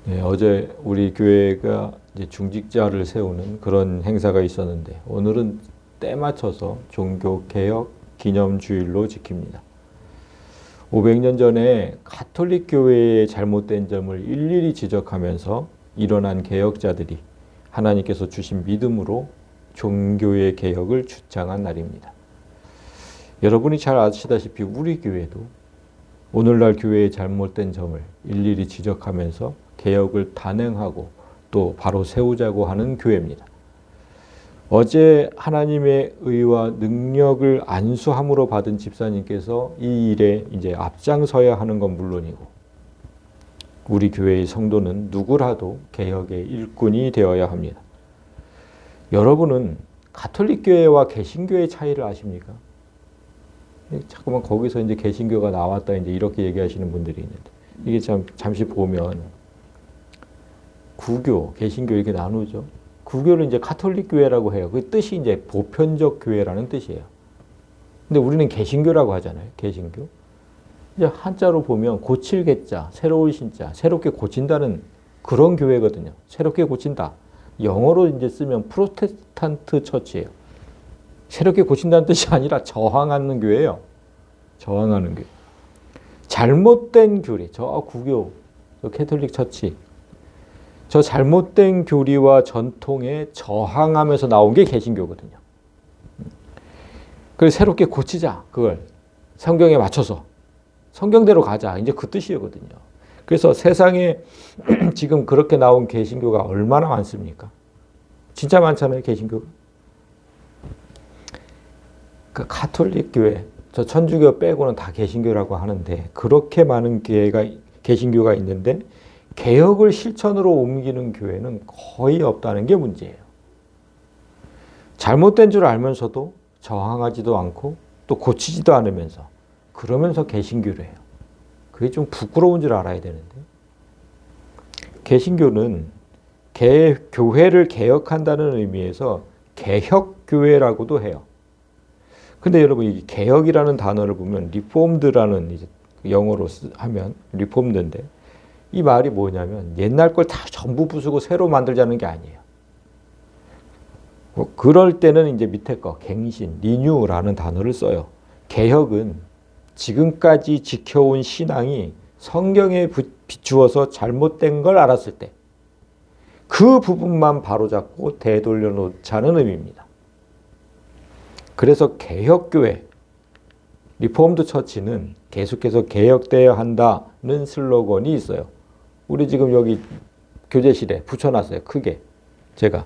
네, 어제 우리 교회가 이제 중직자를 세우는 그런 행사가 있었는데 오늘은 때 맞춰서 종교개혁 기념주일로 지킵니다. 500년 전에 가톨릭 교회의 잘못된 점을 일일이 지적하면서 일어난 개혁자들이 하나님께서 주신 믿음으로 종교의 개혁을 주창한 날입니다. 여러분이 잘 아시다시피 우리 교회도 오늘날 교회의 잘못된 점을 일일이 지적하면서 개혁을 단행하고 또 바로 세우자고 하는 교회입니다. 어제 하나님의 의와 능력을 안수함으로 받은 집사님께서 이 일에 이제 앞장서야 하는 건 물론이고 우리 교회의 성도는 누구라도 개혁의 일꾼이 되어야 합니다. 여러분은 가톨릭 교회와 개신교의 차이를 아십니까? 자꾸만 거기서 이제 개신교가 나왔다 이제 이렇게 얘기하시는 분들이 있는데 이게 참 잠시 보면 구교, 개신교 이렇게 나누죠. 구교를 이제 가톨릭 교회라고 해요. 그 뜻이 이제 보편적 교회라는 뜻이에요. 근데 우리는 개신교라고 하잖아요. 개신교. 이제 한자로 보면 고칠 개자, 새로운 신자, 새롭게 고친다는 그런 교회거든요. 새롭게 고친다. 영어로 이제 쓰면 프로테스탄트 처치예요. 새롭게 고친다는 뜻이 아니라 저항하는 교회예요. 저항하는 교회. 잘못된 교리, 저 구교, 저 캐톨릭 처치, 저 잘못된 교리와 전통에 저항하면서 나온 게 개신교거든요. 그래서 새롭게 고치자, 그걸 성경에 맞춰서 성경대로 가자, 이제 그 뜻이거든요. 그래서 세상에 지금 그렇게 나온 개신교가 얼마나 많습니까? 진짜 많잖아요, 개신교가. 그 가톨릭 교회, 저 천주교 빼고는 다 개신교라고 하는데 그렇게 많은 개신교가 있는데 개혁을 실천으로 옮기는 교회는 거의 없다는 게 문제예요. 잘못된 줄 알면서도 저항하지도 않고 또 고치지도 않으면서 그러면서 개신교를 해요. 그게 좀 부끄러운 줄 알아야 되는데 개신교는 교회를 개혁한다는 의미에서 개혁교회라고도 해요. 근데 여러분 이 개혁이라는 단어를 보면 리폼드라는 이제 영어로 하면 리폼드인데 이 말이 뭐냐면 옛날 걸 다 전부 부수고 새로 만들자는 게 아니에요. 그럴 때는 이제 밑에 거 갱신, 리뉴라는 단어를 써요. 개혁은 지금까지 지켜온 신앙이 성경에 비추어서 잘못된 걸 알았을 때 그 부분만 바로잡고 되돌려 놓자는 의미입니다. 그래서 개혁교회, 리폼드 처치는 계속해서 개혁되어야 한다는 슬로건이 있어요. 우리 지금 여기 교재실에 붙여놨어요. 크게. 제가.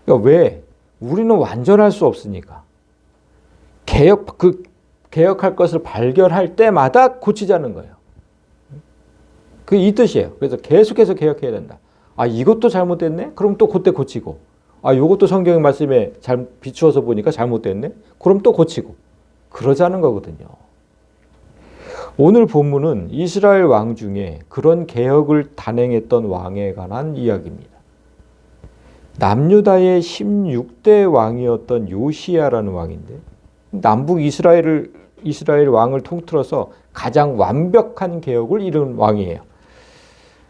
그러니까 왜? 우리는 완전할 수 없으니까. 개혁할 것을 발견할 때마다 고치자는 거예요. 이 뜻이에요. 그래서 계속해서 개혁해야 된다. 아, 이것도 잘못됐네? 그럼 또 그때 고치고. 아, 이것도 성경의 말씀에 잘 비추어서 보니까 잘못됐네? 그럼 또 고치고. 그러자는 거거든요. 오늘 본문은 이스라엘 왕 중에 그런 개혁을 단행했던 왕에 관한 이야기입니다. 남유다의 16대 왕이었던 요시야라는 왕인데 남북 이스라엘 왕을 통틀어서 가장 완벽한 개혁을 이룬 왕이에요.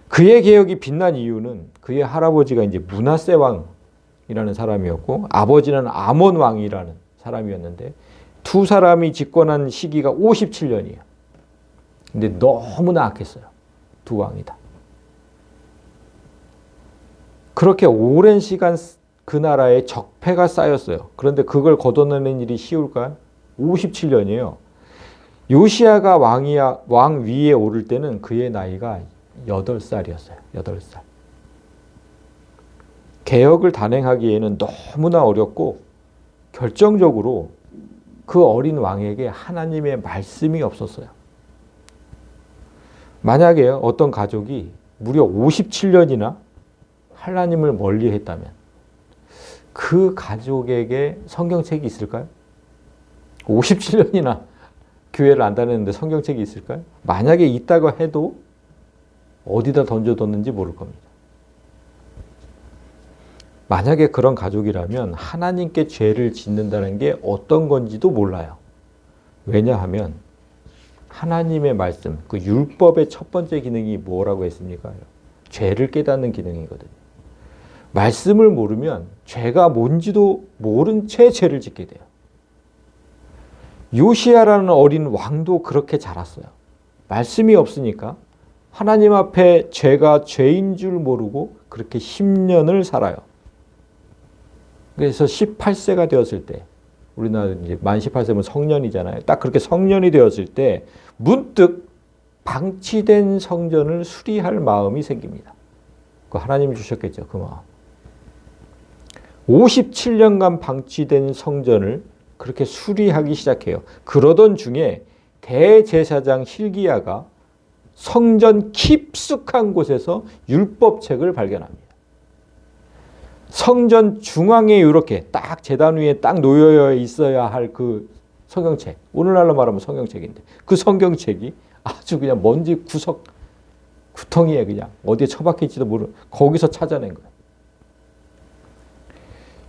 그의 개혁이 빛난 이유는 그의 할아버지가 이제 므낫세 왕이라는 사람이었고 아버지는 아몬 왕이라는 사람이었는데 두 사람이 집권한 시기가 57년이에요. 근데 너무나 악했어요. 두 왕이 다. 그렇게 오랜 시간 그 나라에 적폐가 쌓였어요. 그런데 그걸 걷어내는 일이 쉬울까요? 57년이에요. 요시야가 왕 위에 오를 때는 그의 나이가 8살이었어요. 8살. 개혁을 단행하기에는 너무나 어렵고 결정적으로 그 어린 왕에게 하나님의 말씀이 없었어요. 만약에 어떤 가족이 무려 57년이나 하나님을 멀리 했다면 그 가족에게 성경책이 있을까요? 57년이나 교회를 안 다녔는데 성경책이 있을까요? 만약에 있다고 해도 어디다 던져뒀는지 모를 겁니다. 만약에 그런 가족이라면 하나님께 죄를 짓는다는 게 어떤 건지도 몰라요. 왜냐하면 하나님의 말씀, 그 율법의 첫 번째 기능이 뭐라고 했습니까? 죄를 깨닫는 기능이거든요. 말씀을 모르면 죄가 뭔지도 모른 채 죄를 짓게 돼요. 요시야라는 어린 왕도 그렇게 자랐어요. 말씀이 없으니까 하나님 앞에 죄가 죄인 줄 모르고 그렇게 10년을 살아요. 그래서 18세가 되었을 때, 우리나라 이제 만 18세면 성년이잖아요. 딱 그렇게 성년이 되었을 때 문득 방치된 성전을 수리할 마음이 생깁니다. 그 하나님이 주셨겠죠, 그 마음. 57년간 방치된 성전을 그렇게 수리하기 시작해요. 그러던 중에 대제사장 hil기야가 성전 깊숙한 곳에서 율법책을 발견합니다. 성전 중앙에 이렇게 딱 제단 위에 딱 놓여 있어야 할 그 성경책, 오늘날로 말하면 성경책인데 그 성경책이 아주 그냥 먼지 구덩이에 그냥 어디에 처박힐지도 모르는 거기서 찾아낸 거예요.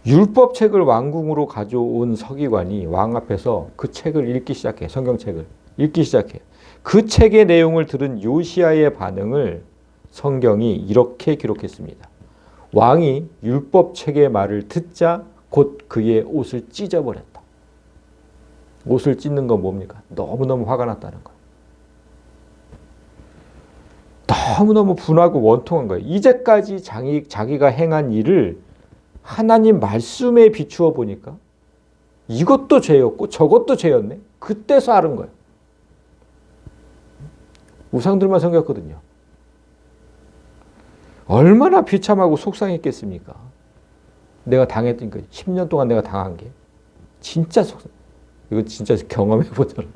율법책을 왕궁으로 가져온 서기관이 왕 앞에서 그 책을 읽기 시작해요. 성경책을 읽기 시작해요. 그 책의 내용을 들은 요시야의 반응을 성경이 이렇게 기록했습니다. 왕이 율법책의 말을 듣자 곧 그의 옷을 찢어버렸다. 옷을 찢는 건 뭡니까? 너무너무 화가 났다는 거예요. 너무너무 분하고 원통한 거예요. 이제까지 자기가 행한 일을 하나님 말씀에 비추어 보니까 이것도 죄였고 저것도 죄였네. 그때서 알은 거예요. 우상들만 섬겼거든요. 얼마나 비참하고 속상했겠습니까? 내가 당했던 거 10년 동안 내가 당한 게 진짜 속상. 이거 진짜 경험해 보잖아요.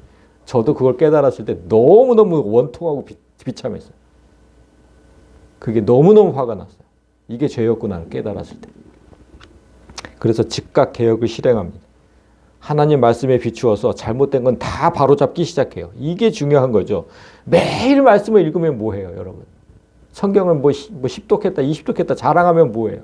저도 그걸 깨달았을 때 너무너무 원통하고 비참했어요. 그게 너무너무 화가 났어요. 이게 죄였구나 깨달았을 때. 그래서 즉각 개혁을 실행합니다. 하나님 말씀에 비추어서 잘못된 건 다 바로잡기 시작해요. 이게 중요한 거죠. 매일 말씀을 읽으면 뭐해요, 여러분? 성경을 뭐 10독했다, 20독했다 자랑하면 뭐해요?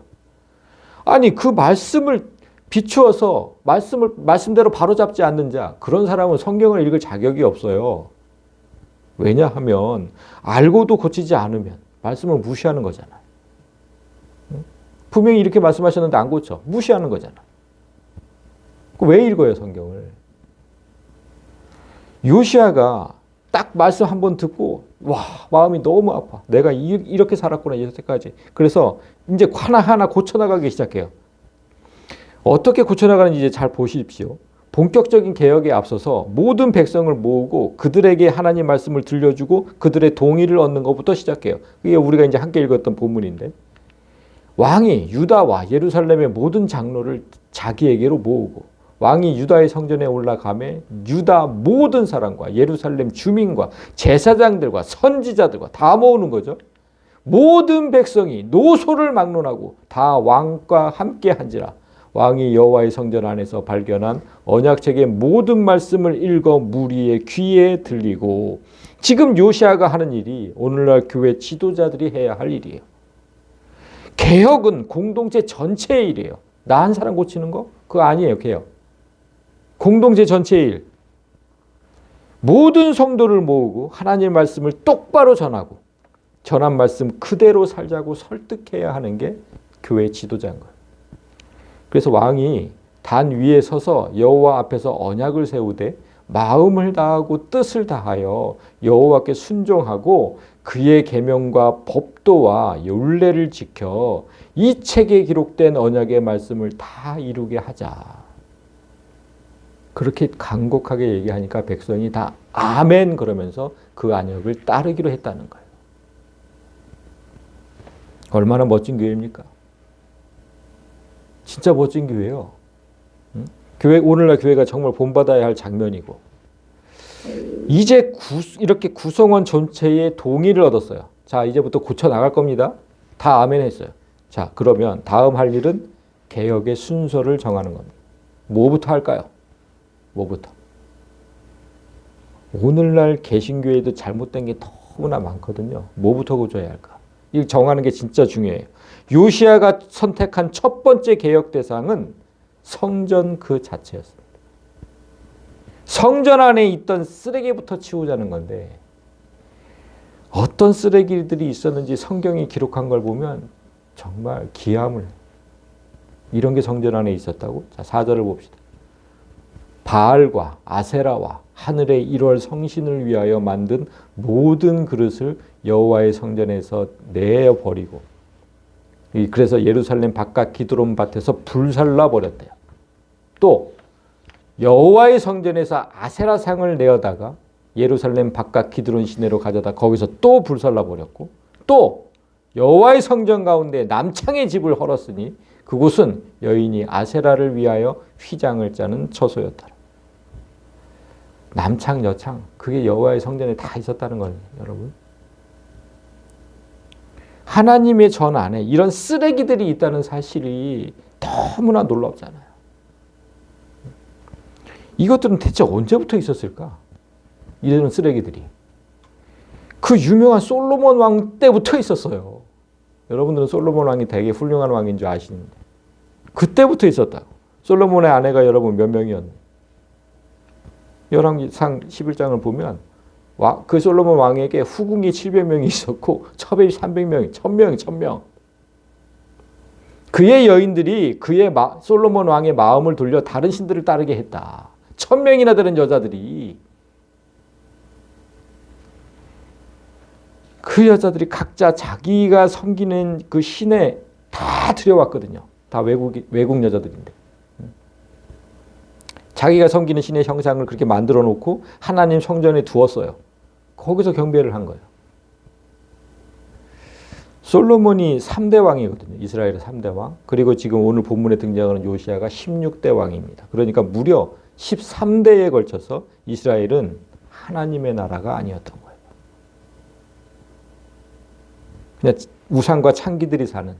아니, 그 말씀을 비추어서 말씀대로 바로잡지 않는 자, 그런 사람은 성경을 읽을 자격이 없어요. 왜냐하면 알고도 고치지 않으면 말씀을 무시하는 거잖아요. 분명히 이렇게 말씀하셨는데 안 고쳐. 무시하는 거잖아. 왜 읽어요, 성경을? 요시야가 딱 말씀 한번 듣고 와, 마음이 너무 아파. 내가 이렇게 살았구나, 여태까지. 그래서 이제 하나하나 고쳐나가기 시작해요. 어떻게 고쳐나가는지 이제 잘 보십시오. 본격적인 개혁에 앞서서 모든 백성을 모으고 그들에게 하나님 말씀을 들려주고 그들의 동의를 얻는 것부터 시작해요. 이게 우리가 이제 함께 읽었던 본문인데, 왕이 유다와 예루살렘의 모든 장로를 자기에게로 모으고 왕이 유다의 성전에 올라가매 유다 모든 사람과 예루살렘 주민과 제사장들과 선지자들과 다 모으는 거죠. 모든 백성이 노소를 막론하고 다 왕과 함께 한지라. 왕이 여호와의 성전 안에서 발견한 언약책의 모든 말씀을 읽어 무리의 귀에 들리고, 지금 요시야가 하는 일이 오늘날 교회 지도자들이 해야 할 일이에요. 개혁은 공동체 전체의 일이에요. 나 한 사람 고치는 거? 그거 아니에요, 개혁. 공동체 전체의 일. 모든 성도를 모으고 하나님의 말씀을 똑바로 전하고 전한 말씀 그대로 살자고 설득해야 하는 게 교회 지도자인 거예요. 그래서 왕이 단 위에 서서 여호와 앞에서 언약을 세우되 마음을 다하고 뜻을 다하여 여호와께 순종하고 그의 계명과 법도와 율례를 지켜 이 책에 기록된 언약의 말씀을 다 이루게 하자. 그렇게 간곡하게 얘기하니까 백성이 다 아멘 그러면서 그 언약을 따르기로 했다는 거예요. 얼마나 멋진 교회입니까? 진짜 멋진 교회예요. 교회, 오늘날 교회가 정말 본받아야 할 장면이고, 이제 이렇게 구성원 전체의 동의를 얻었어요. 자, 이제부터 고쳐 나갈 겁니다. 다 아멘 했어요. 자, 그러면 다음 할 일은 개혁의 순서를 정하는 겁니다. 뭐부터 할까요? 뭐부터? 오늘날 개신교회도 잘못된 게 너무나 많거든요. 뭐부터 고쳐야 할까? 이 정하는 게 진짜 중요해요. 요시야가 선택한 첫 번째 개혁 대상은 성전 그 자체였습니다. 성전 안에 있던 쓰레기부터 치우자는 건데, 어떤 쓰레기들이 있었는지 성경이 기록한 걸 보면 정말 기함을 해요. 이런 게 성전 안에 있었다고? 자, 4절을 봅시다. 바알과 아세라와 하늘의 1월 성신을 위하여 만든 모든 그릇을 여호와의 성전에서 내어버리고, 그래서 예루살렘 바깥 기드론 밭에서 불살라 버렸대요. 또 여호와의 성전에서 아세라상을 내어다가 예루살렘 바깥 기드론 시내로 가져다 거기서 또 불살라 버렸고, 또 여호와의 성전 가운데 남창의 집을 헐었으니 그곳은 여인이 아세라를 위하여 휘장을 짜는 처소였다. 남창 여창 그게 여호와의 성전에 다 있었다는 거예요, 여러분. 하나님의 전 안에 이런 쓰레기들이 있다는 사실이 너무나 놀랍잖아요. 이것들은 대체 언제부터 있었을까? 이런 쓰레기들이. 그 유명한 솔로몬 왕 때부터 있었어요. 여러분들은 솔로몬 왕이 되게 훌륭한 왕인 줄 아시는데 그때부터 있었다고. 솔로몬의 아내가 여러분 몇 명이었나요? 열왕기상 11장을 보면 그 솔로몬 왕에게 후궁이 700명이 있었고 첩이 300명이 1000명. 그의 여인들이 솔로몬 왕의 마음을 돌려 다른 신들을 따르게 했다. 1000명이나 되는 여자들이, 그 여자들이 각자 자기가 섬기는 그 신에 다 들여왔거든요. 다 외국 여자들인데. 자기가 섬기는 신의 형상을 그렇게 만들어 놓고 하나님 성전에 두었어요. 거기서 경배를 한 거예요. 솔로몬이 3대 왕이거든요. 이스라엘의 3대 왕. 그리고 지금 오늘 본문에 등장하는 요시아가 16대 왕입니다. 그러니까 무려 13대에 걸쳐서 이스라엘은 하나님의 나라가 아니었던 거예요. 그냥 우상과 창기들이 사는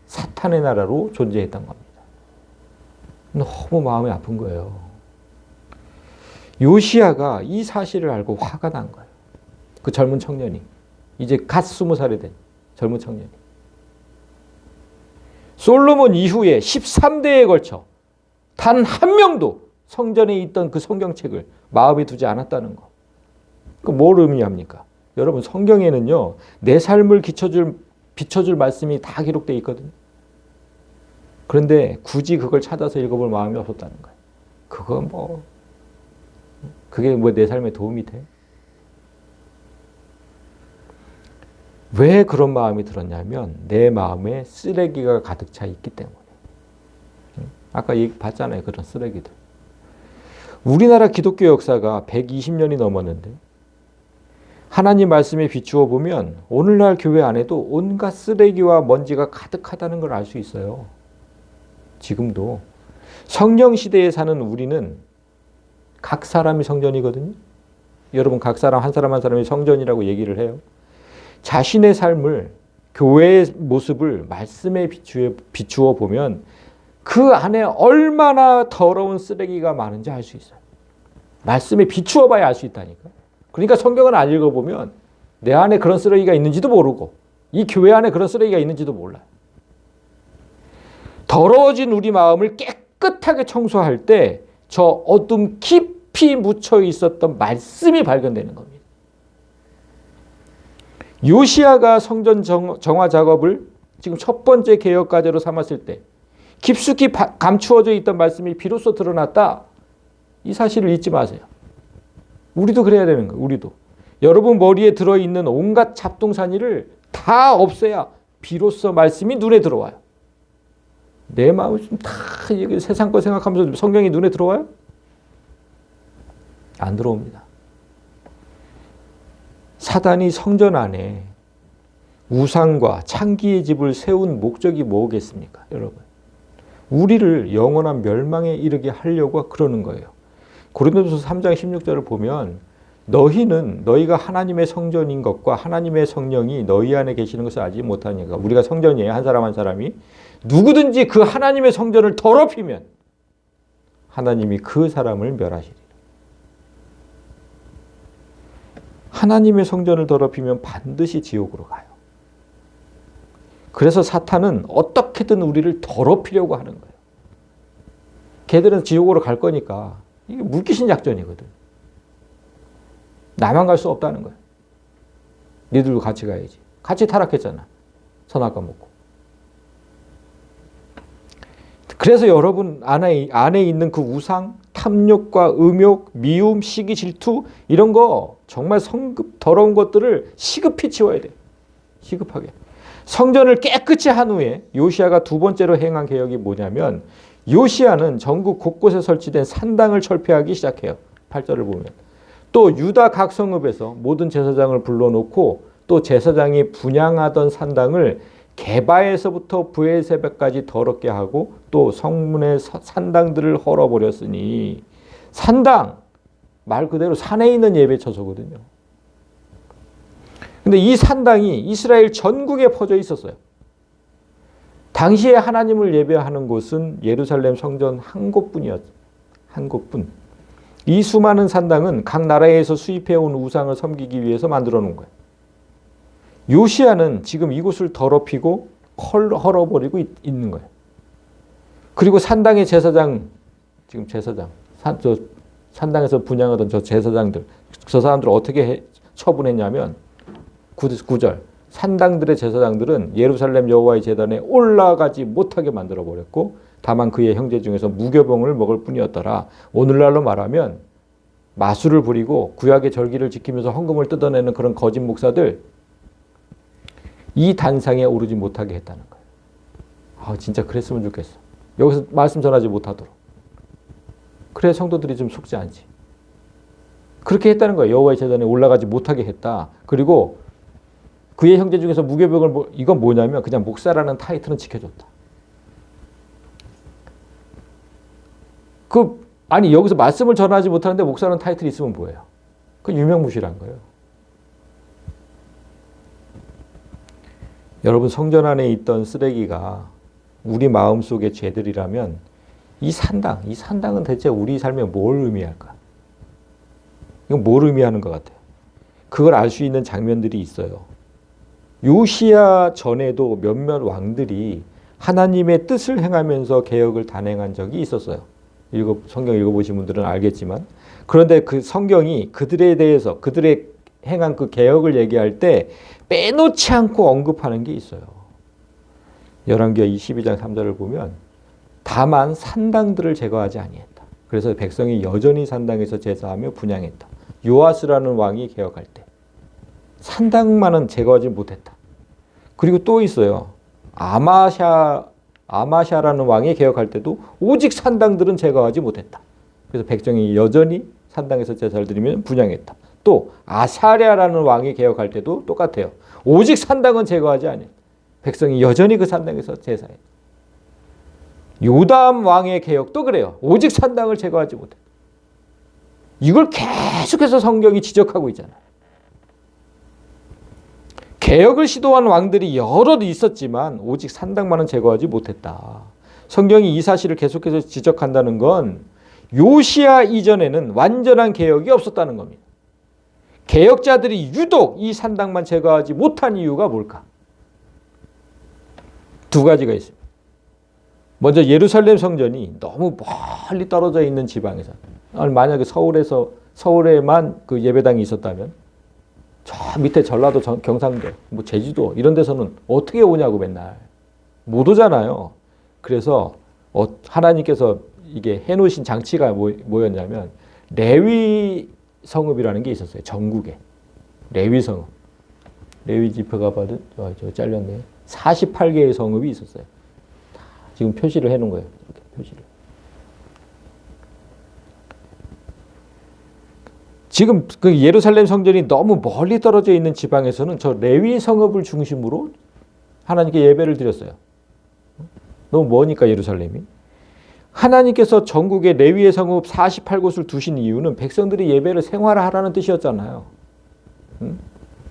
사탄의 나라로 존재했던 겁니다. 너무 마음이 아픈 거예요. 요시아가 이 사실을 알고 화가 난 거예요. 그 젊은 청년이, 이제 갓 20살이 된 젊은 청년이. 솔로몬 이후에 13대에 걸쳐 단 한 명도 성전에 있던 그 성경책을 마음에 두지 않았다는 거. 그 뭘 의미합니까? 여러분, 성경에는요, 내 삶을 비춰줄 말씀이 다 기록되어 있거든요. 그런데 굳이 그걸 찾아서 읽어볼 마음이 없었다는 거예요. 그게 내 삶에 도움이 돼? 왜 그런 마음이 들었냐면 내 마음에 쓰레기가 가득 차 있기 때문에. 아까 봤잖아요, 그런 쓰레기들. 우리나라 기독교 역사가 120년이 넘었는데 하나님 말씀에 비추어 보면 오늘날 교회 안에도 온갖 쓰레기와 먼지가 가득하다는 걸 알 수 있어요. 지금도. 성령 시대에 사는 우리는 각 사람이 성전이거든요. 여러분, 각 사람 한 사람이 성전이라고 얘기를 해요. 자신의 삶을, 교회의 모습을 말씀에 비추어 보면 그 안에 얼마나 더러운 쓰레기가 많은지 알 수 있어요. 말씀에 비추어 봐야 알 수 있다니까. 그러니까 성경을 안 읽어보면 내 안에 그런 쓰레기가 있는지도 모르고 이 교회 안에 그런 쓰레기가 있는지도 몰라요. 더러워진 우리 마음을 깨끗하게 청소할 때 저 어둠 깊이 묻혀 있었던 말씀이 발견되는 겁니다. 요시아가 성전 정화 작업을 지금 첫 번째 개혁 과제로 삼았을 때 깊숙이 감추어져 있던 말씀이 비로소 드러났다. 이 사실을 잊지 마세요. 우리도 그래야 되는 거예요. 우리도. 여러분 머리에 들어있는 온갖 잡동사니를 다 없애야 비로소 말씀이 눈에 들어와요. 내 마음을 좀 다 세상 거 생각하면서 성경이 눈에 들어와요? 안 들어옵니다. 사단이 성전 안에 우상과 창기의 집을 세운 목적이 뭐겠습니까, 여러분? 우리를 영원한 멸망에 이르게 하려고 그러는 거예요. 고린도전서 3장 16절을 보면 너희가 하나님의 성전인 것과 하나님의 성령이 너희 안에 계시는 것을 알지 못하니까. 우리가 성전이에요. 한 사람 한 사람이. 누구든지 그 하나님의 성전을 더럽히면 하나님이 그 사람을 멸하시리라. 하나님의 성전을 더럽히면 반드시 지옥으로 가요. 그래서 사탄은 어떻게든 우리를 더럽히려고 하는 거예요. 걔들은 지옥으로 갈 거니까 이게 물귀신 작전이거든. 나만 갈 수 없다는 거예요. 니들도 같이 가야지. 같이 타락했잖아. 선악과 먹고. 그래서 여러분 안에 있는 그 우상, 탐욕과 음욕, 미움, 시기, 질투 이런 거 정말 성급 더러운 것들을 시급히 치워야 돼. 시급하게. 성전을 깨끗이 한 후에 요시야가 두 번째로 행한 개혁이 뭐냐면 요시야는 전국 곳곳에 설치된 산당을 철폐하기 시작해요. 8절을 보면. 또 유다 각 성읍에서 모든 제사장을 불러놓고 또 제사장이 분향하던 산당을 게바에서부터 브엘세바까지 더럽게 하고 또 성문의 산당들을 헐어버렸으니 산당 말 그대로 산에 있는 예배처소거든요. 근데 이 산당이 이스라엘 전국에 퍼져 있었어요. 당시에 하나님을 예배하는 곳은 예루살렘 성전 한 곳뿐이었어요. 한 곳뿐. 이 수많은 산당은 각 나라에서 수입해온 우상을 섬기기 위해서 만들어 놓은 거예요. 요시야는 지금 이곳을 더럽히고 헐어버리고 있는 거예요. 그리고 산당의 제사장, 지금 제사장, 산당에서 분향하던 저 제사장들, 저 사람들을 어떻게 처분했냐면 9절 산당들의 제사장들은 예루살렘 여호와의 제단에 올라가지 못하게 만들어버렸고 다만 그의 형제 중에서 무교병을 먹을 뿐이었더라. 오늘날로 말하면 마술을 부리고 구약의 절기를 지키면서 헌금을 뜯어내는 그런 거짓 목사들 이 단상에 오르지 못하게 했다는 거예요. 아, 진짜 그랬으면 좋겠어. 여기서 말씀 전하지 못하도록. 그래 성도들이 좀 속지 않지. 그렇게 했다는 거예요. 여호와의 제단에 올라가지 못하게 했다. 그리고 그의 형제 중에서 무교병을 이건 뭐냐면 그냥 목사라는 타이틀은 지켜줬다. 아니 여기서 말씀을 전하지 못하는데 목사라는 타이틀이 있으면 뭐예요? 그 유명무실한 거예요. 여러분 성전 안에 있던 쓰레기가 우리 마음속의 죄들이라면 이 산당은 대체 우리 삶에 뭘 의미할까? 이건 뭘 의미하는 것 같아요? 그걸 알 수 있는 장면들이 있어요. 요시야 전에도 몇몇 왕들이 하나님의 뜻을 행하면서 개혁을 단행한 적이 있었어요. 성경 읽어보신 분들은 알겠지만 그런데 그 성경이 그들에 대해서 그들의 행한 그 개혁을 얘기할 때 빼놓지 않고 언급하는 게 있어요. 열왕기하 22장 3절을 보면 다만 산당들을 제거하지 아니했다. 그래서 백성이 여전히 산당에서 제사하며 분향했다. 요아스라는 왕이 개혁할 때 산당만은 제거하지 못했다. 그리고 또 있어요. 아마샤라는 왕이 개혁할 때도 오직 산당들은 제거하지 못했다. 그래서 백성이 여전히 산당에서 제사를 드리면 분향했다. 또 아사랴라는 왕이 개혁할 때도 똑같아요. 오직 산당은 제거하지 않았다. 백성이 여전히 그 산당에서 제사했다. 요담 왕의 개혁도 그래요. 오직 산당을 제거하지 못했다. 이걸 계속해서 성경이 지적하고 있잖아요. 개혁을 시도한 왕들이 여럿 있었지만 오직 산당만은 제거하지 못했다. 성경이 이 사실을 계속해서 지적한다는 건 요시야 이전에는 완전한 개혁이 없었다는 겁니다. 개혁자들이 유독 이 산당만 제거하지 못한 이유가 뭘까? 두 가지가 있습니다. 먼저 예루살렘 성전이 너무 멀리 떨어져 있는 지방에서 만약에 서울에만 그 예배당이 있었다면 저 밑에 전라도, 경상도, 뭐 제주도 이런 데서는 어떻게 오냐고 맨날 못 오잖아요. 그래서 하나님께서 이게 해놓으신 장치가 뭐였냐면 레위 성읍이라는 게 있었어요. 전국에 레위 성읍, 레위 지파가 받은 저 잘렸네요. 48개의 성읍이 있었어요. 지금 표시를 해놓은 거예요. 이렇게 표시를. 지금 그 예루살렘 성전이 너무 멀리 떨어져 있는 지방에서는 저 레위 성읍을 중심으로 하나님께 예배를 드렸어요. 너무 머니까 예루살렘이. 하나님께서 전국에 레위의 성읍 48곳을 두신 이유는 백성들이 예배를 생활하라는 뜻이었잖아요.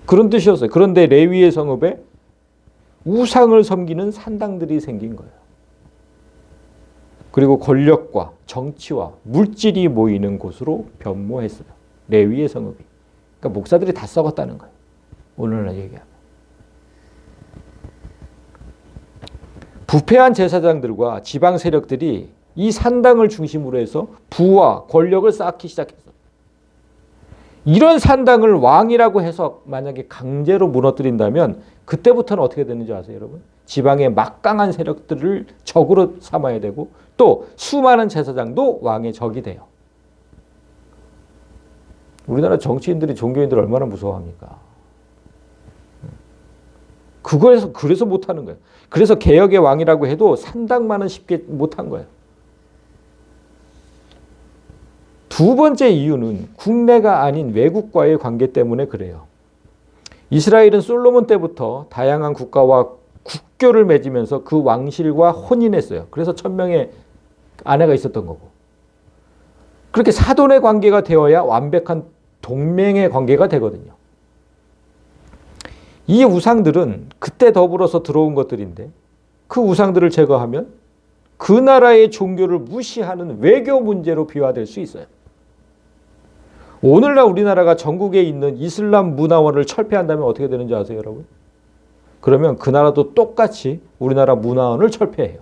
그런 뜻이었어요. 그런데 레위의 성읍에 우상을 섬기는 산당들이 생긴 거예요. 그리고 권력과 정치와 물질이 모이는 곳으로 변모했어요. 레위의 성읍이. 그러니까 목사들이 다 썩었다는 거예요. 오늘날 얘기하면. 부패한 제사장들과 지방 세력들이 이 산당을 중심으로 해서 부와 권력을 쌓기 시작했어. 이런 산당을 왕이라고 해서 만약에 강제로 무너뜨린다면 그때부터는 어떻게 되는지 아세요, 여러분? 지방의 막강한 세력들을 적으로 삼아야 되고 또 수많은 제사장도 왕의 적이 돼요. 우리나라 정치인들이 종교인들을 얼마나 무서워합니까? 그래서 못하는 거예요. 그래서 개혁의 왕이라고 해도 산당만은 쉽게 못한 거예요. 두 번째 이유는 국내가 아닌 외국과의 관계 때문에 그래요. 이스라엘은 솔로몬 때부터 다양한 국가와 국교를 맺으면서 그 왕실과 혼인했어요. 그래서 1000명의 아내가 있었던 거고. 그렇게 사돈의 관계가 되어야 완벽한 동맹의 관계가 되거든요. 이 우상들은 그때 더불어서 들어온 것들인데 그 우상들을 제거하면 그 나라의 종교를 무시하는 외교 문제로 비화될 수 있어요. 오늘날 우리나라가 전국에 있는 이슬람 문화원을 철폐한다면 어떻게 되는지 아세요, 여러분? 그러면 그 나라도 똑같이 우리나라 문화원을 철폐해요.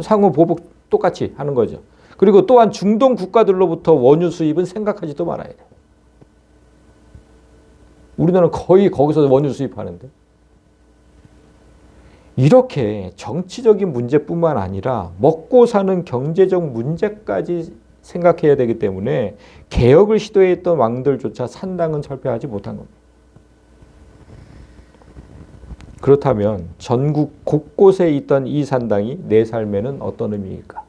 상호 보복 똑같이 하는 거죠. 그리고 또한 중동 국가들로부터 원유 수입은 생각하지도 말아야 돼요. 우리나라는 거의 거기서 원유 수입하는데. 이렇게 정치적인 문제뿐만 아니라 먹고 사는 경제적 문제까지 생각해야 되기 때문에 개혁을 시도했던 왕들조차 산당은 철폐하지 못한 겁니다. 그렇다면 전국 곳곳에 있던 이 산당이 내 삶에는 어떤 의미일까?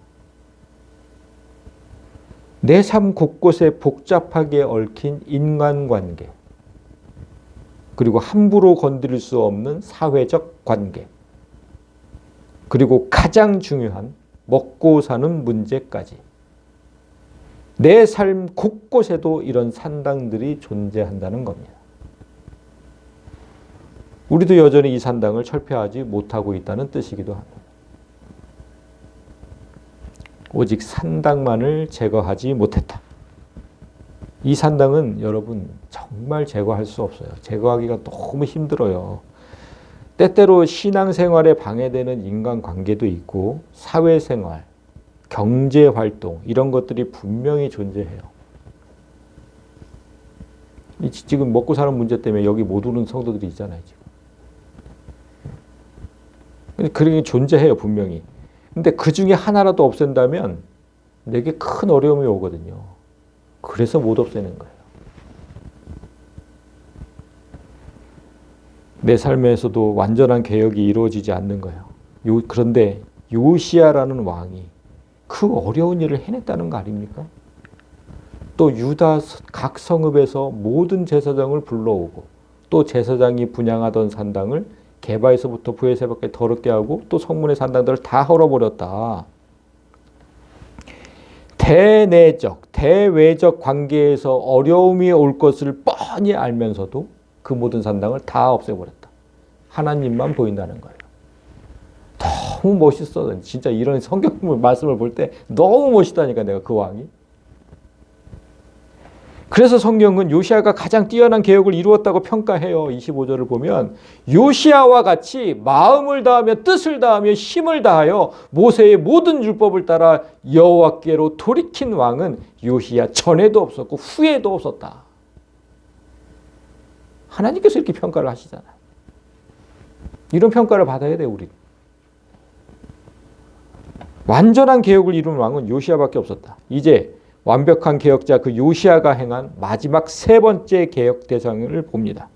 내 삶 곳곳에 복잡하게 얽힌 인간관계, 그리고 함부로 건드릴 수 없는 사회적 관계, 그리고 가장 중요한 먹고 사는 문제까지 내 삶 곳곳에도 이런 산당들이 존재한다는 겁니다. 우리도 여전히 이 산당을 철폐하지 못하고 있다는 뜻이기도 합니다. 오직 산당만을 제거하지 못했다. 이 산당은 여러분 정말 제거할 수 없어요. 제거하기가 너무 힘들어요. 때때로 신앙생활에 방해되는 인간관계도 있고 사회생활, 경제활동 이런 것들이 분명히 존재해요. 지금 먹고 사는 문제 때문에 여기 못 오는 성도들이 있잖아요. 지금. 그런 게 존재해요, 분명히. 근데 그 중에 하나라도 없앤다면 내게 큰 어려움이 오거든요. 그래서 못 없애는 거예요. 내 삶에서도 완전한 개혁이 이루어지지 않는 거예요. 그런데 요시야라는 왕이 그 어려운 일을 해냈다는 거 아닙니까? 또 유다 각 성읍에서 모든 제사장을 불러오고 또 제사장이 분향하던 산당을 게바에서부터 브에세바까지 더럽게 하고 또 성문의 산당들을 다 헐어버렸다. 대내적, 대외적 관계에서 어려움이 올 것을 뻔히 알면서도 그 모든 산당을 다 없애버렸다. 하나님만 보인다는 거예요. 너무 멋있어. 진짜 이런 성경 말씀을 볼 때 너무 멋있다니까 내가 그 왕이. 그래서 성경은 요시야가 가장 뛰어난 개혁을 이루었다고 평가해요. 25절을 보면 요시야와 같이 마음을 다하며 뜻을 다하며 힘을 다하여 모세의 모든 율법을 따라 여호와께로 돌이킨 왕은 요시야 전에도 없었고 후에도 없었다. 하나님께서 이렇게 평가를 하시잖아요. 이런 평가를 받아야 돼요, 우리. 완전한 개혁을 이룬 왕은 요시야밖에 없었다. 이제 완벽한 개혁자 그 요시야가 행한 마지막 세 번째 개혁 대상을 봅니다.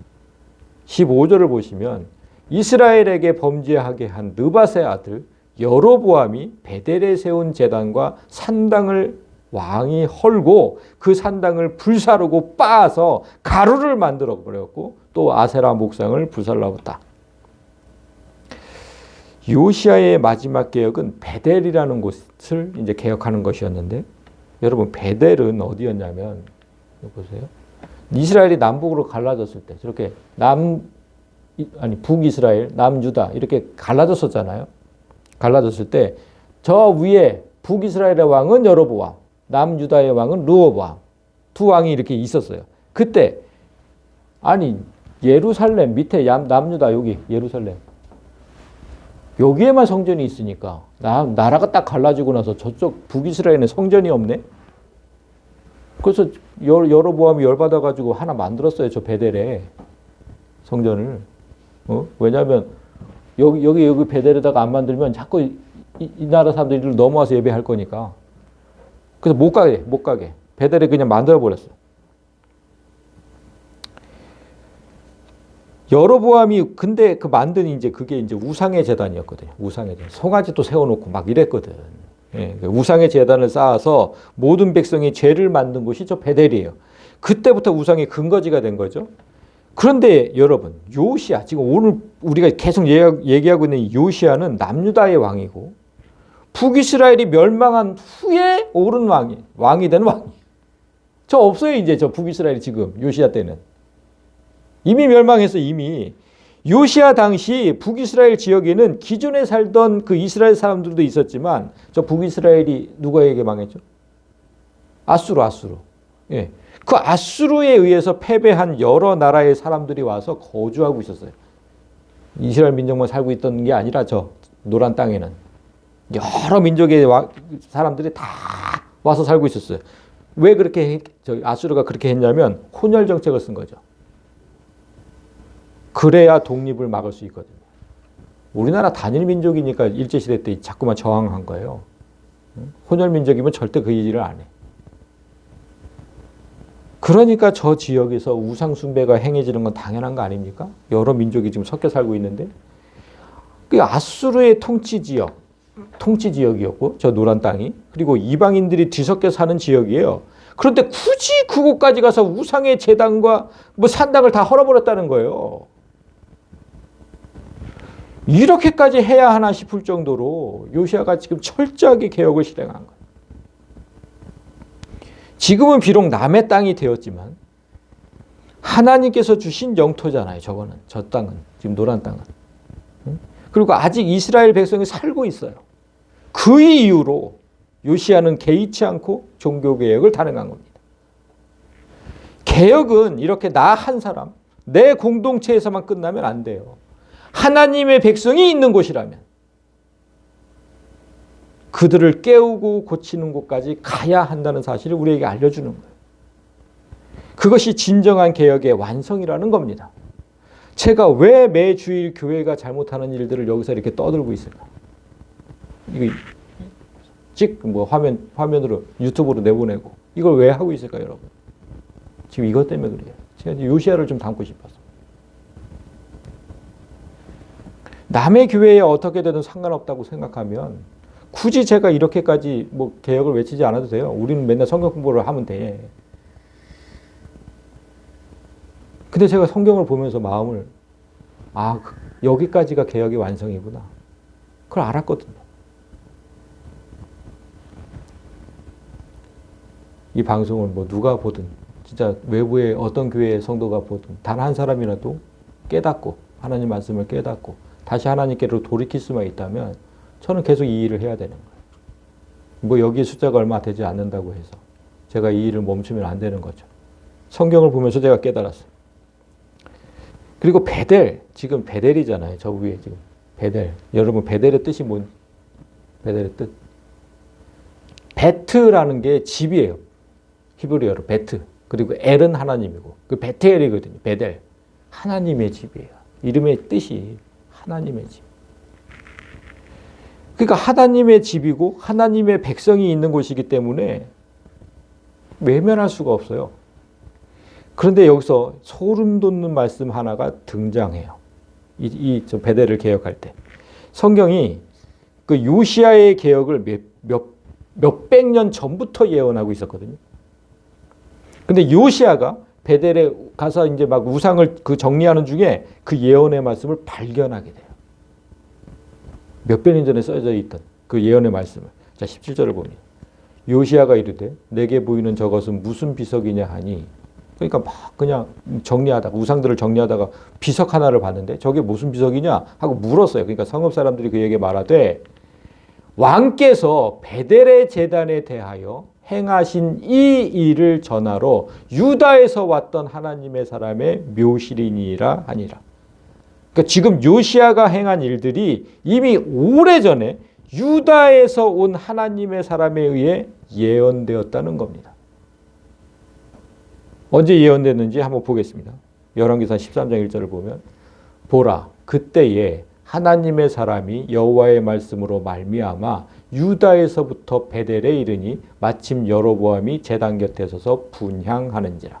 15절을 보시면 이스라엘에게 범죄하게 한 느밧의 아들 여로보암이 베델에 세운 제단과 산당을 왕이 헐고 그 산당을 불사르고 빻아서 가루를 만들어 버렸고 또 아세라 목상을 불살라봤다. 요시야의 마지막 개혁은 베델이라는 곳을 이제 개혁하는 것이었는데 여러분 베델은 어디였냐면 보세요. 이스라엘이 남북으로 갈라졌을 때 저렇게 북이스라엘, 남유다 이렇게 갈라졌었잖아요. 갈라졌을 때 저 위에 북이스라엘의 왕은 여로보암, 남유다의 왕은 르호보암 두 왕이 이렇게 있었어요. 그때 예루살렘 밑에 남유다 여기 예루살렘 여기에만 성전이 있으니까 나라가 딱 갈라지고 나서 저쪽 북이스라엘에 성전이 없네. 그래서 여로보암이 열받아가지고 하나 만들었어요. 저 베델에 성전을. 왜냐하면 여기 베델에다가 안 만들면 자꾸 이 나라 사람들이 넘어와서 예배할 거니까. 그래서 못 가게. 베델에 그냥 만들어 버렸어. 여로보암이 근데 그 만든 이제 그게 이제 우상의 제단이었거든요. 우상의 제단. 송아지도 세워놓고 막 이랬거든. 예, 우상의 제단을 쌓아서 모든 백성이 죄를 만든 곳이 저 베델이에요. 그때부터 우상의 근거지가 된 거죠. 그런데 여러분, 요시야, 지금 오늘 우리가 계속 얘기하고 있는 요시야는 남유다의 왕이고 북이스라엘이 멸망한 후에 오른 왕이 된 왕이. 저 없어요, 이제 저 북이스라엘이 지금 요시야 때는. 이미 멸망해서 이미. 요시야 당시 북이스라엘 지역에는 기존에 살던 그 이스라엘 사람들도 있었지만 저 북이스라엘이 누구에게 망했죠? 아수르. 예. 그 아수르에 의해서 패배한 여러 나라의 사람들이 와서 거주하고 있었어요. 이스라엘 민족만 살고 있던 게 아니라 저 노란 땅에는 여러 민족의 사람들이 다 와서 살고 있었어요. 왜 그렇게 아수르가 그렇게 했냐면 혼혈 정책을 쓴 거죠. 그래야 독립을 막을 수 있거든요. 우리나라 단일 민족이니까 일제시대 때 자꾸만 저항한 거예요. 혼혈 민족이면 절대 그 일을 안 해. 그러니까 저 지역에서 우상 숭배가 행해지는 건 당연한 거 아닙니까? 여러 민족이 지금 섞여 살고 있는데. 그 아수르의 통치 지역이었고 저 노란 땅이. 그리고 이방인들이 뒤섞여 사는 지역이에요. 그런데 굳이 그곳까지 가서 우상의 제단과 산당을 다 헐어버렸다는 거예요. 이렇게까지 해야 하나 싶을 정도로 요시야가 지금 철저하게 개혁을 실행한 거예요. 지금은 비록 남의 땅이 되었지만 하나님께서 주신 영토잖아요. 저거는. 저 땅은. 지금 노란 땅은. 그리고 아직 이스라엘 백성이 살고 있어요. 그 이유로 요시야는 개의치 않고 종교개혁을 단행한 겁니다. 개혁은 이렇게 나 한 사람, 내 공동체에서만 끝나면 안 돼요. 하나님의 백성이 있는 곳이라면 그들을 깨우고 고치는 곳까지 가야 한다는 사실을 우리에게 알려주는 거예요. 그것이 진정한 개혁의 완성이라는 겁니다. 제가 왜 매 주일 교회가 잘못하는 일들을 여기서 이렇게 떠들고 있을까? 이거 화면으로 유튜브로 내보내고 이걸 왜 하고 있을까요, 여러분? 지금 이것 때문에 그래요. 제가 요시야를 좀 담고 싶어서. 남의 교회에 어떻게 되든 상관없다고 생각하면 굳이 제가 이렇게까지 개혁을 외치지 않아도 돼요. 우리는 맨날 성경 공부를 하면 돼. 근데 제가 성경을 보면서 마음을 여기까지가 개혁의 완성이구나. 그걸 알았거든요. 이 방송을 누가 보든 진짜 외부의 어떤 교회의 성도가 보든 단 한 사람이라도 깨닫고 하나님 말씀을 깨닫고 다시 하나님께로 돌이킬 수만 있다면 저는 계속 이 일을 해야 되는 거예요. 여기 숫자가 얼마 되지 않는다고 해서 제가 이 일을 멈추면 안 되는 거죠. 성경을 보면서 제가 깨달았어요. 그리고 베델, 지금 베델이잖아요. 저 위에 지금 베델. 여러분 베델의 뜻이 베델의 뜻? 베트라는 게 집이에요. 히브리어로 베트. 그리고 엘은 하나님이고 그 베텔이거든요. 베델. 하나님의 집이에요. 이름의 뜻이 하나님의 집. 그러니까 하나님의 집이고 하나님의 백성이 있는 곳이기 때문에 외면할 수가 없어요. 그런데 여기서 소름 돋는 말씀 하나가 등장해요. 저 베델을 개혁할 때. 성경이 그 요시야의 개혁을 몇백 년 전부터 예언하고 있었거든요. 근데 요시야가 베델에 가서 이제 막 우상을 정리하는 중에 그 예언의 말씀을 발견하게 돼요. 몇백 년 전에 써져 있던 그 예언의 말씀을. 자, 17절을 보면 요시야가 이르되 내게 보이는 저것은 무슨 비석이냐 하니, 그러니까 막 그냥 정리하다가 우상들을 정리하다가 비석 하나를 봤는데 저게 무슨 비석이냐 하고 물었어요. 그러니까 성읍 사람들이 그에게 말하되 왕께서 베델의 제단에 대하여 행하신 이 일을 전하러 유다에서 왔던 하나님의 사람의 묘실이니라 하니라. 그러니까 지금 요시야가 행한 일들이 이미 오래전에 유다에서 온 하나님의 사람에 의해 예언되었다는 겁니다. 언제 예언됐는지 한번 보겠습니다. 열왕기상 13장 1절을 보면 보라 그때에 하나님의 사람이 여호와의 말씀으로 말미암아 유다에서부터 베델에 이르니 마침 여로보암이 제단 곁에 서서 분향하는지라.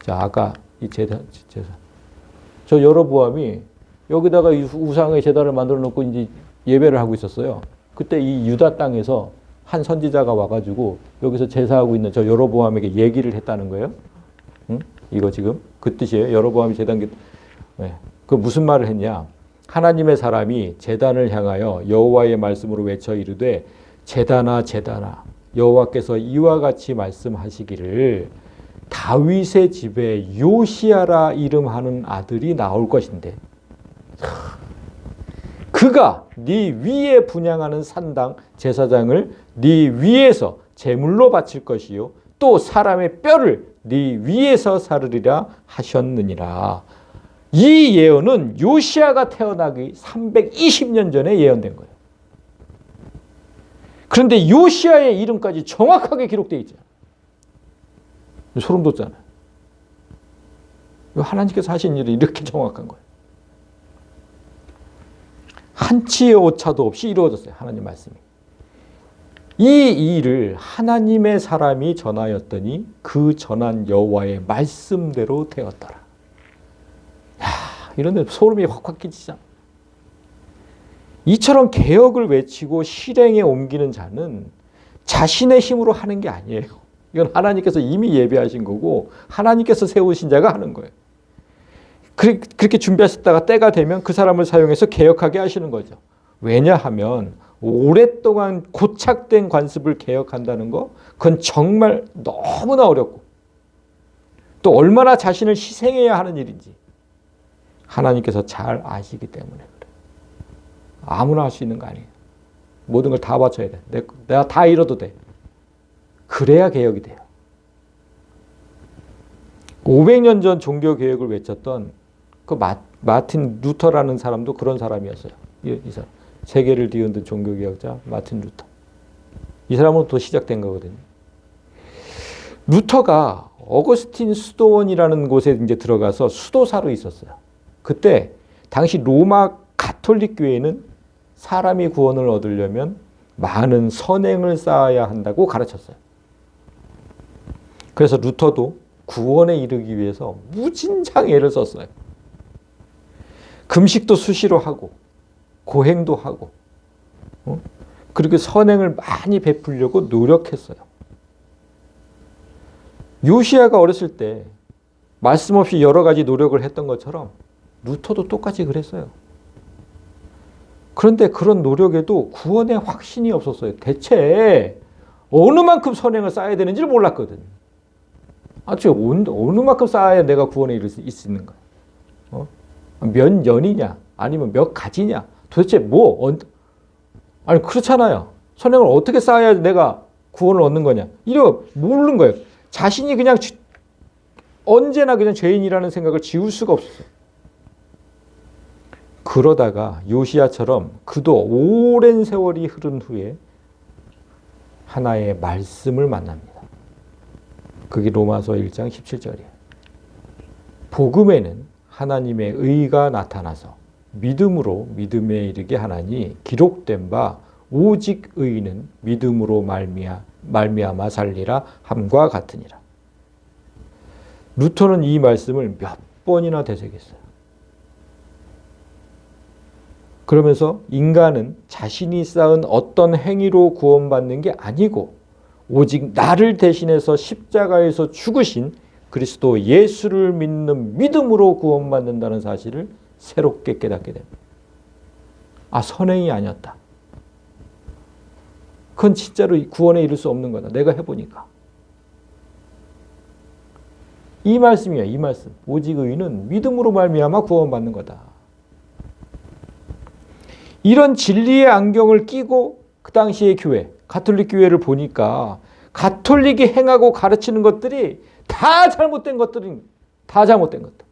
자, 아까 이 제단. 저 여로보암이 여기다가 이 우상의 제단을 만들어 놓고 이제 예배를 하고 있었어요. 그때 이 유다 땅에서 한 선지자가 와가지고 여기서 제사하고 있는 저 여로보암에게 얘기를 했다는 거예요. 응? 이거 지금 그 뜻이에요. 여로보암이 제단 곁. 네. 그 무슨 말을 했냐? 하나님의 사람이 제단을 향하여 여호와의 말씀으로 외쳐 이르되 제단아 제단아 여호와께서 이와 같이 말씀하시기를 다윗의 집에 요시야라 이름하는 아들이 나올 것인데 그가 네 위에 분향하는 산당 제사장을 네 위에서 제물로 바칠 것이요 또 사람의 뼈를 네 위에서 사르리라 하셨느니라. 이 예언은 요시야가 태어나기 320년 전에 예언된 거예요. 그런데 요시야의 이름까지 정확하게 기록되어 있잖아요. 소름 돋잖아요. 하나님께서 하신 일이 이렇게 정확한 거예요. 한치의 오차도 없이 이루어졌어요. 하나님 말씀이. 이 일을 하나님의 사람이 전하였더니 그 전한 여호와의 말씀대로 되었더라. 이런데 소름이 확확 끼치잖아. 이처럼 개혁을 외치고 실행에 옮기는 자는 자신의 힘으로 하는 게 아니에요. 이건 하나님께서 이미 예비하신 거고 하나님께서 세우신 자가 하는 거예요. 그렇게 준비하셨다가 때가 되면 그 사람을 사용해서 개혁하게 하시는 거죠. 왜냐하면 오랫동안 고착된 관습을 개혁한다는 거 그건 정말 너무나 어렵고 또 얼마나 자신을 희생해야 하는 일인지 하나님께서 잘 아시기 때문에 그래요. 아무나 할 수 있는 거 아니에요. 모든 걸 다 바쳐야 돼. 내가 다 잃어도 돼. 그래야 개혁이 돼요. 500년 전 종교개혁을 외쳤던 그 마틴 루터라는 사람도 그런 사람이었어요. 이 사람. 세계를 뒤흔든 종교개혁자 마틴 루터. 이 사람으로부터 시작된 거거든요. 루터가 어거스틴 수도원이라는 곳에 이제 들어가서 수도사로 있었어요. 그때 당시 로마 가톨릭 교회는 사람이 구원을 얻으려면 많은 선행을 쌓아야 한다고 가르쳤어요. 그래서 루터도 구원에 이르기 위해서 무진장 애를 썼어요. 금식도 수시로 하고 고행도 하고 그렇게 선행을 많이 베풀려고 노력했어요. 요시야가 어렸을 때 말씀 없이 여러 가지 노력을 했던 것처럼 루터도 똑같이 그랬어요. 그런데 그런 노력에도 구원의 확신이 없었어요. 대체 어느 만큼 선행을 쌓아야 되는지를 몰랐거든. 어느 만큼 쌓아야 내가 구원에 이를 수 있는 거야. 몇 년이냐 아니면 몇 가지냐 도대체 아니 그렇잖아요. 선행을 어떻게 쌓아야 내가 구원을 얻는 거냐 이거 모르는 거예요. 자신이 그냥 언제나 그냥 죄인이라는 생각을 지울 수가 없었어요. 그러다가 요시야처럼 그도 오랜 세월이 흐른 후에 하나의 말씀을 만납니다. 그게 로마서 1장 17절이에요. 복음에는 하나님의 의가 나타나서 믿음으로 믿음에 이르게 하나니 기록된 바 오직 의는 믿음으로 말미암아 살리라 함과 같으니라. 루터는 이 말씀을 몇 번이나 되새겼어요. 그러면서 인간은 자신이 쌓은 어떤 행위로 구원받는 게 아니고 오직 나를 대신해서 십자가에서 죽으신 그리스도 예수를 믿는 믿음으로 구원받는다는 사실을 새롭게 깨닫게 됩니다. 선행이 아니었다. 그건 진짜로 구원에 이를 수 없는 거다. 내가 해보니까. 이 말씀이야. 이 말씀. 오직 의는 믿음으로 말미암아 구원받는 거다. 이런 진리의 안경을 끼고 그 당시의 교회, 가톨릭 교회를 보니까 가톨릭이 행하고 가르치는 것들이 다 잘못된 것들.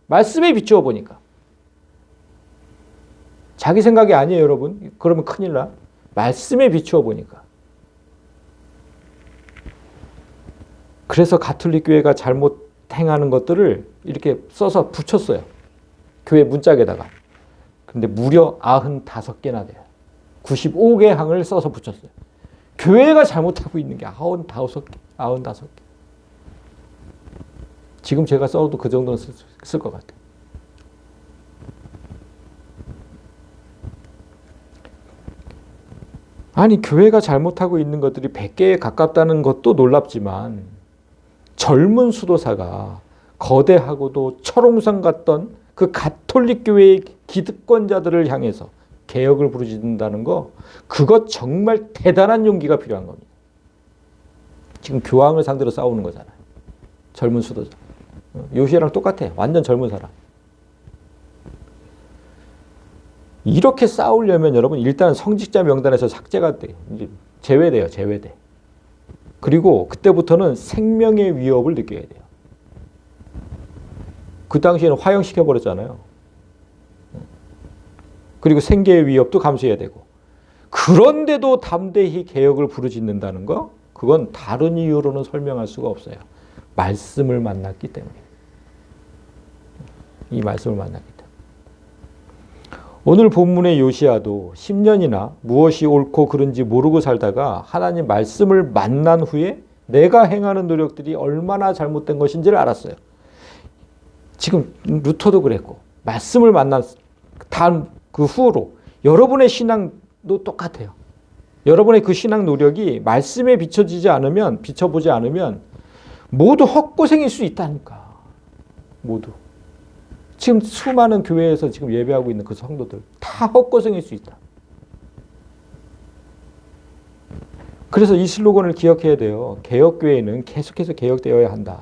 말씀에 비추어 보니까. 자기 생각이 아니에요, 여러분. 그러면 큰일 나. 말씀에 비추어 보니까. 그래서 가톨릭 교회가 잘못 행하는 것들을 이렇게 써서 붙였어요. 교회 문짝에다가. 근데 무려 95개나 돼요. 95개 항을 써서 붙였어요. 교회가 잘못하고 있는 게 95개, 95개. 지금 제가 써도 그 정도는 쓸 것 같아요. 아니, 교회가 잘못하고 있는 것들이 100개에 가깝다는 것도 놀랍지만 젊은 수도사가 거대하고도 철옹성 같던 그 가톨릭 교회의 기득권자들을 향해서 개혁을 부르짖는다는 거, 그것 정말 대단한 용기가 필요한 겁니다. 지금 교황을 상대로 싸우는 거잖아요. 젊은 수도자. 요시야랑 똑같아. 완전 젊은 사람. 이렇게 싸우려면 여러분 일단 성직자 명단에서 삭제가 돼. 이제 제외돼요. 제외돼. 그리고 그때부터는 생명의 위협을 느껴야 돼요. 그 당시에는 화형시켜버렸잖아요. 그리고 생계의 위협도 감수해야 되고. 그런데도 담대히 개혁을 부르짖는다는 거, 그건 다른 이유로는 설명할 수가 없어요. 말씀을 만났기 때문에. 이 말씀을 만났기 때문에. 오늘 본문의 요시야도 10년이나 무엇이 옳고 그른지 모르고 살다가 하나님 말씀을 만난 후에 내가 행하는 노력들이 얼마나 잘못된 것인지를 알았어요. 지금 루터도 그랬고, 말씀을 만난 다음 그 후로 여러분의 신앙도 똑같아요. 여러분의 그 신앙 노력이 말씀에 비춰보지 않으면 모두 헛고생일 수 있다니까. 모두. 지금 수많은 교회에서 지금 예배하고 있는 그 성도들 다 헛고생일 수 있다. 그래서 이 슬로건을 기억해야 돼요. 개혁교회는 계속해서 개혁되어야 한다.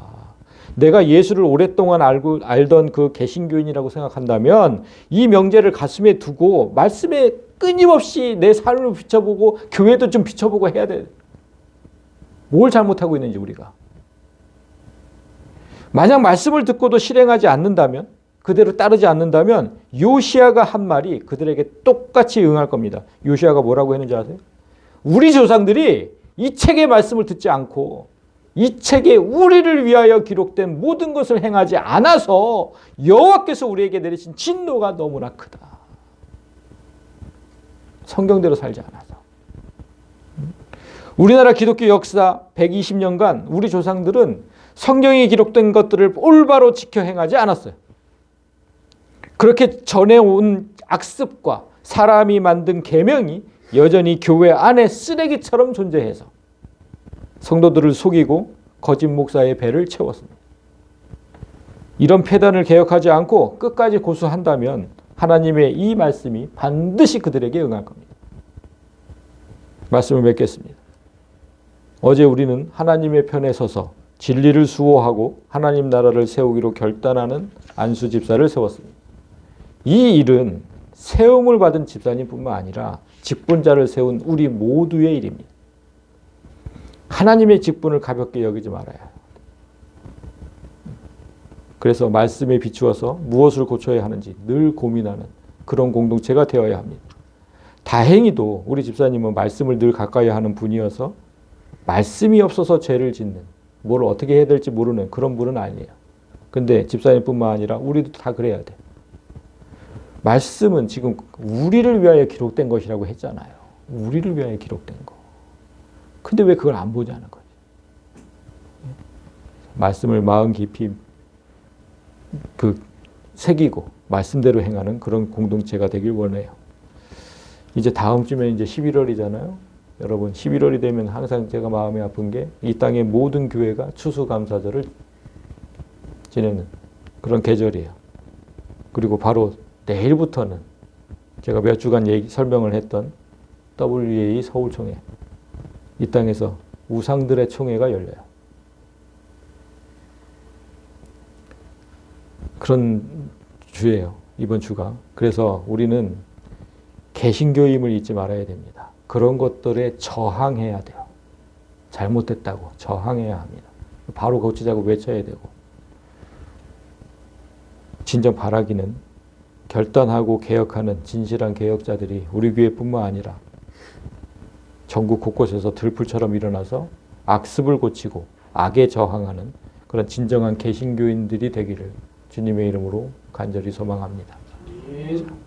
내가 예수를 오랫동안 알던 그 개신교인이라고 생각한다면 이 명제를 가슴에 두고 말씀에 끊임없이 내 삶을 비춰보고 교회도 좀 비춰보고 해야 돼. 뭘 잘못하고 있는지 우리가. 만약 말씀을 듣고도 실행하지 않는다면, 그대로 따르지 않는다면 요시야가 한 말이 그들에게 똑같이 응할 겁니다. 요시야가 뭐라고 했는지 아세요? 우리 조상들이 이 책의 말씀을 듣지 않고 이 책에 우리를 위하여 기록된 모든 것을 행하지 않아서 여호와께서 우리에게 내리신 진노가 너무나 크다. 성경대로 살지 않아서. 우리나라 기독교 역사 120년간 우리 조상들은 성경에 기록된 것들을 올바로 지켜 행하지 않았어요. 그렇게 전해온 악습과 사람이 만든 계명이 여전히 교회 안에 쓰레기처럼 존재해서 성도들을 속이고 거짓 목사의 배를 채웠습니다. 이런 폐단을 개혁하지 않고 끝까지 고수한다면 하나님의 이 말씀이 반드시 그들에게 응할 겁니다. 말씀을 맺겠습니다. 어제 우리는 하나님의 편에 서서 진리를 수호하고 하나님 나라를 세우기로 결단하는 안수 집사를 세웠습니다. 이 일은 세움을 받은 집사님뿐만 아니라 직분자를 세운 우리 모두의 일입니다. 하나님의 직분을 가볍게 여기지 말아야 해요. 그래서 말씀에 비추어서 무엇을 고쳐야 하는지 늘 고민하는 그런 공동체가 되어야 합니다. 다행히도 우리 집사님은 말씀을 늘 가까이 하는 분이어서 말씀이 없어서 죄를 짓는, 뭘 어떻게 해야 될지 모르는 그런 분은 아니에요. 근데 집사님뿐만 아니라 우리도 다 그래야 돼. 말씀은 지금 우리를 위하여 기록된 것이라고 했잖아요. 우리를 위하여 기록된 거. 근데 왜 그걸 안 보자는 거지? 말씀을 마음 깊이 새기고 말씀대로 행하는 그런 공동체가 되길 원해요. 이제 다음 주면 이제 11월이잖아요. 여러분 11월이 되면 항상 제가 마음이 아픈 게 이 땅의 모든 교회가 추수감사절을 지내는 그런 계절이에요. 그리고 바로 내일부터는 제가 몇 주간 설명을 했던 WEA 서울총회, 이 땅에서 우상들의 총회가 열려요. 그런 주예요, 이번 주가. 그래서 우리는 개신교임을 잊지 말아야 됩니다. 그런 것들에 저항해야 돼요. 잘못됐다고 저항해야 합니다. 바로 고치자고 외쳐야 되고. 진정 바라기는 결단하고 개혁하는 진실한 개혁자들이 우리 교회뿐만 아니라 전국 곳곳에서 들풀처럼 일어나서 악습을 고치고 악에 저항하는 그런 진정한 개신교인들이 되기를 주님의 이름으로 간절히 소망합니다. 예.